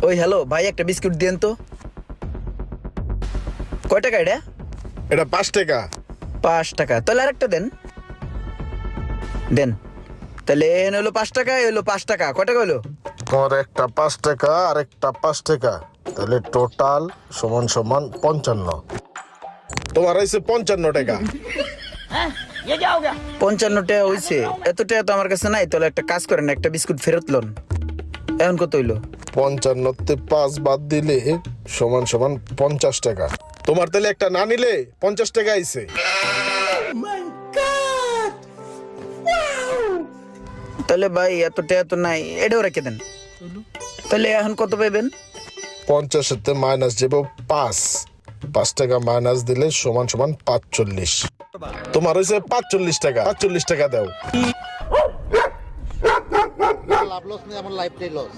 ওই হ্যালো ভাই, একটা বিস্কুট দেন তো। কয় টাকা এটা? এটা 5 টাকা। 5 টাকা, তাহলে আরেকটা দেন। দেন তাহলে এন হলো 5 টাকা, এ হলো 5 টাকা, কয় টাকা হলো? তোমার একটা 5 টাকা আর একটা 5 টাকা, তাহলে টোটাল সমান সমান 55। তোমার হয়েছে 55 টাকা। 55 টাকা হইছে? এত টাকা তো আমার কাছে নাই। তাহলে একটা কাজ করেন, একটা বিস্কুট ফেরত লন। এখন কত হইলো? 55 তে 5 বাদ দিলে সমান সমান 50 টাকা। তোমার তাহলে একটা না নিলে 50 টাকা আইছে। তাহলে ভাই এত টাকা তো নাই, এটাও রেখে দেন। তাহলে এখন কত পাইবেন? 50 তে মাইনাস যাব 5। 5 টাকা মাইনাস দিলে সমান সমান 45। তোমার হয়েছে 45 টাকা। 45 টাকা দাও। লাভ লস নেই, আমার লাইফটাই লস।